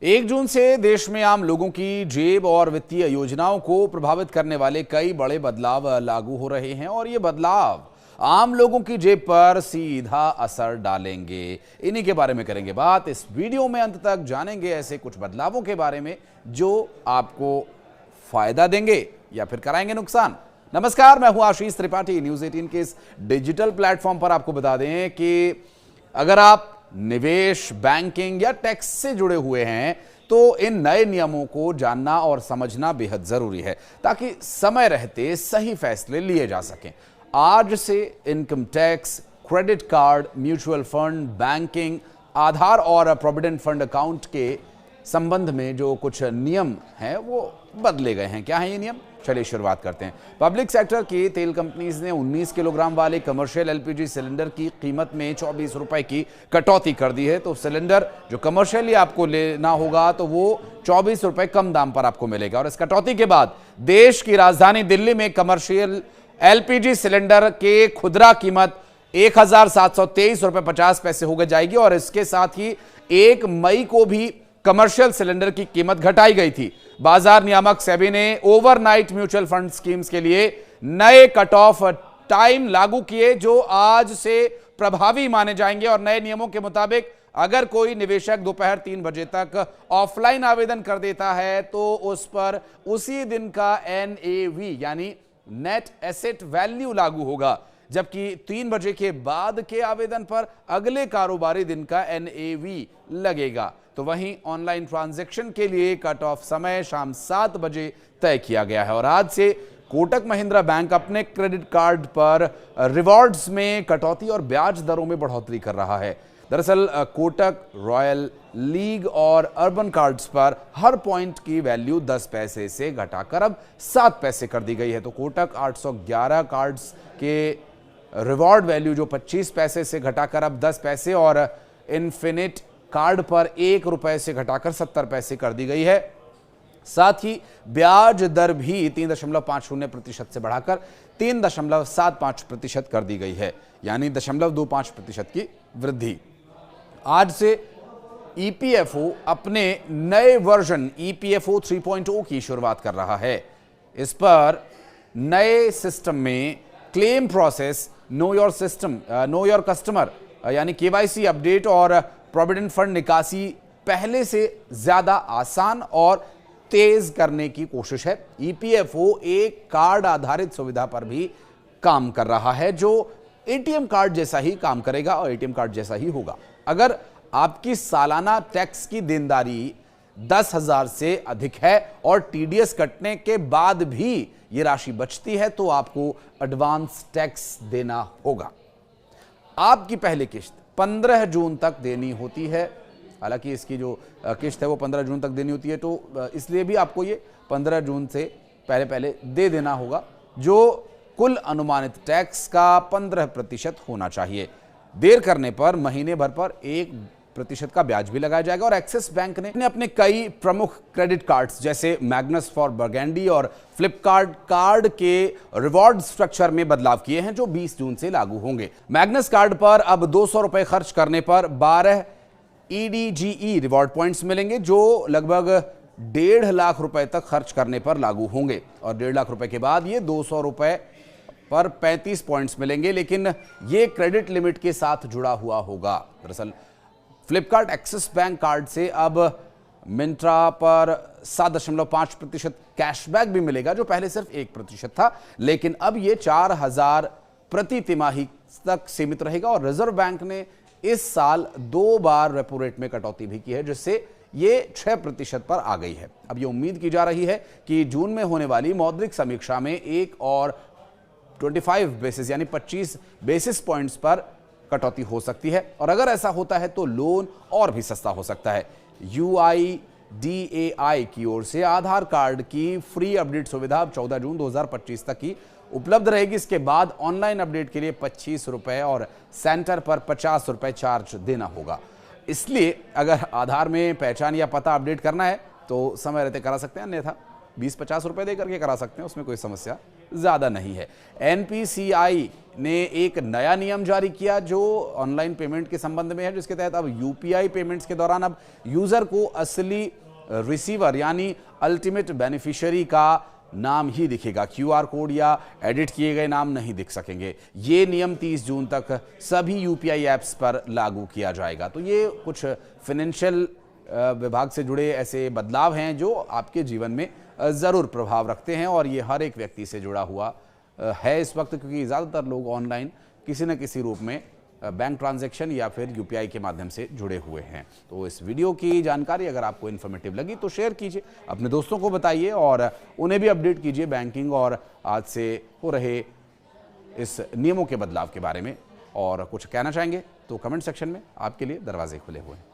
1 जून से देश में आम लोगों की जेब और वित्तीय योजनाओं को प्रभावित करने वाले कई बड़े बदलाव लागू हो रहे हैं और ये बदलाव आम लोगों की जेब पर सीधा असर डालेंगे। इन्हीं के बारे में करेंगे बात। इस वीडियो में अंत तक जानेंगे ऐसे कुछ बदलावों के बारे में जो आपको फायदा देंगे या फिर कराएंगे नुकसान। नमस्कार, मैं हूं आशीष त्रिपाठी। न्यूज़ 18 के इस डिजिटल प्लेटफॉर्म पर आपको बता दें कि अगर आप निवेश, बैंकिंग या टैक्स से जुड़े हुए हैं तो इन नए नियमों को जानना और समझना बेहद जरूरी है ताकि समय रहते सही फैसले लिए जा सकें। आज से income tax, credit card, mutual fund, banking, Aadhaar और प्रोविडेंट फंड अकाउंट के संबंध में जो कुछ नियम हैं वो बदले गए हैं। क्या है ये नियम? चलिए शुरुआत करते हैं। पब्लिक सेक्टर की तेल कंपनीज ने 19 किलोग्राम वाले कमर्शियल एलपीजी सिलेंडर की कीमत में 24 रुपए की कटौती कर दी है। तो सिलेंडर जो कमर्शियली आपको लेना होगा तो वो 24 रुपए कम दाम पर आपको मिलेगा। और इस कटौती के बाद देश की राजधानी दिल्ली में कमर्शियल एलपीजी सिलेंडर के खुदरा कीमत 1723 रुपए 50 पैसे हो जाएगी। और इसके साथ ही 1 मई को भी कमर्शियल सिलेंडर की कीमत घटाई गई थी। बाजार नियामक सेबी ने ओवरनाइट म्यूचुअल फंड स्कीम्स के लिए नए कट ऑफ टाइम लागू किए जो आज से प्रभावी माने जाएंगे। और नए नियमों के मुताबिक अगर कोई निवेशक दोपहर 3 बजे तक ऑफलाइन आवेदन कर देता है तो उस पर उसी दिन का NAV यानी नेट एसेट वैल्यू लागू होगा, जबकि 3 बजे के बाद के आवेदन पर अगले कारोबारी दिन का NAV लगेगा। तो वहीं ऑनलाइन ट्रांजैक्शन के लिए कट ऑफ समय शाम 7 बजे तय किया गया है। और आज से कोटक महिंद्रा बैंक अपने क्रेडिट कार्ड पर रिवॉर्ड्स में कटौती और ब्याज दरों में बढ़ोतरी कर रहा है। दरअसल कोटक, रॉयल, लीग और अर्बन कार्ड्स पर हर पॉइंट की वैल्यू 10 पैसे से घटाकर अब 7 पैसे कर दी गई है। तो कोटक 811 कार्ड्स के रिवॉर्ड वैल्यू जो 25 पैसे से घटाकर अब 10 पैसे और इन्फिनिट कार्ड पर 1 रुपए से घटाकर 70 पैसे कर दी गई है। साथ ही ब्याज दर भी 3.50% से बढ़ाकर 3.75% कर दी गई है, यानी 0.25% की वृद्धि। आज से EPFO अपने नए वर्जन EPFO 3.0 की शुरुआत कर रहा है। इस पर नए सिस्टम में claim process, know your customer यानी KYC अपडेट और प्रोविडेंट फंड निकासी पहले से ज्यादा आसान और तेज करने की कोशिश है। EPFO एक कार्ड आधारित सुविधा पर भी काम कर रहा है जो ATM कार्ड जैसा ही काम करेगा और ATM कार्ड जैसा ही होगा। अगर आपकी सालाना टैक्स की देनदारी 10,000 से अधिक है और TDS कटने के बाद भी ये राशि बचती है तो आपको एडवांस टैक्स देना होगा। आपकी पहली किश्त 15 जून तक देनी होती है। हालांकि इसकी जो किश्त है वो 15 जून तक देनी होती है, तो इसलिए भी आपको ये 15 जून से पहले दे देना होगा, जो कुल अनुमानित टैक्स का 15% होना चाहिए। देर करने पर महीने भर पर 1% का ब्याज भी लगाया जाएगा। और एक्सिस बैंक ने अपने कई प्रमुख क्रेडिट कार्ड्स जैसे मैग्नस फॉर बर्गेंडी और फ्लिपकार्ट कार्ड के रिवॉर्ड स्ट्रक्चर में बदलाव किए हैं जो 20 जून से लागू होंगे। मैग्नस कार्ड पर अब 200 रुपए खर्च करने पर 12 EDGE रिवॉर्ड पॉइंट्स मिलेंगे जो लगभग 1.5 लाख रुपए तक खर्च करने पर लागू होंगे। और 1.5 लाख रुपए के बाद ये 200 रुपए पर 35 पॉइंट्स मिलेंगे, लेकिन ये क्रेडिट लिमिट के साथ जुड़ा हुआ होगा। दरअसल फ्लिपकार्ट एक्सिस बैंक कार्ड से अब मिंत्रा पर 7.5% कैशबैक भी मिलेगा जो पहले सिर्फ 1% था, लेकिन अब ये 4,000 प्रति तिमाही तक सीमित रहेगा। और रिजर्व बैंक ने इस साल 2 बार रेपो रेट में कटौती भी की है जिससे ये 6% पर आ गई है। अब ये उम्मीद की जा रही है कि जून में होने वाली मौद्रिक समीक्षा में 1 और 25 बेसिस यानी 25 बेसिस पॉइंट्स पर कटौती हो सकती है। और अगर ऐसा होता है तो लोन और भी सस्ता हो सकता है। UIDAI की ओर से आधार कार्ड की फ्री अपडेट सुविधा अब 14 जून 2025 तक ही उपलब्ध रहेगी। इसके बाद ऑनलाइन अपडेट के लिए 25 रुपए और सेंटर पर 50 रुपए चार्ज देना होगा। इसलिए अगर आधार में पहचान या पता अपडेट करना है तो समय रहते करा सकते हैं, अन्यथा 20-50 रुपए दे करके करा सकते हैं, उसमें कोई समस्या ज़्यादा नहीं है। एनपीसीआई ने एक नया नियम जारी किया जो ऑनलाइन पेमेंट के संबंध में है, जिसके तहत अब यूपीआई पेमेंट्स के दौरान अब यूजर को असली रिसीवर यानी अल्टीमेट बेनिफिशियरी का नाम ही दिखेगा, क्यूआर कोड या एडिट किए गए नाम नहीं दिख सकेंगे। ये नियम 30 जून तक सभी यूपीआई ऐप्स पर लागू किया जाएगा। तो ये कुछ फाइनेंशियल विभाग से जुड़े ऐसे बदलाव हैं जो आपके जीवन में ज़रूर प्रभाव रखते हैं और ये हर एक व्यक्ति से जुड़ा हुआ है इस वक्त, क्योंकि ज़्यादातर लोग ऑनलाइन किसी न किसी रूप में बैंक ट्रांजैक्शन या फिर यूपीआई के माध्यम से जुड़े हुए हैं। तो इस वीडियो की जानकारी अगर आपको इन्फॉर्मेटिव लगी तो शेयर कीजिए, अपने दोस्तों को बताइए और उन्हें भी अपडेट कीजिए बैंकिंग और आज से हो रहे इस नियमों के बदलाव के बारे में। और कुछ कहना चाहेंगे तो कमेंट सेक्शन में आपके लिए दरवाजे खुले हुए हैं।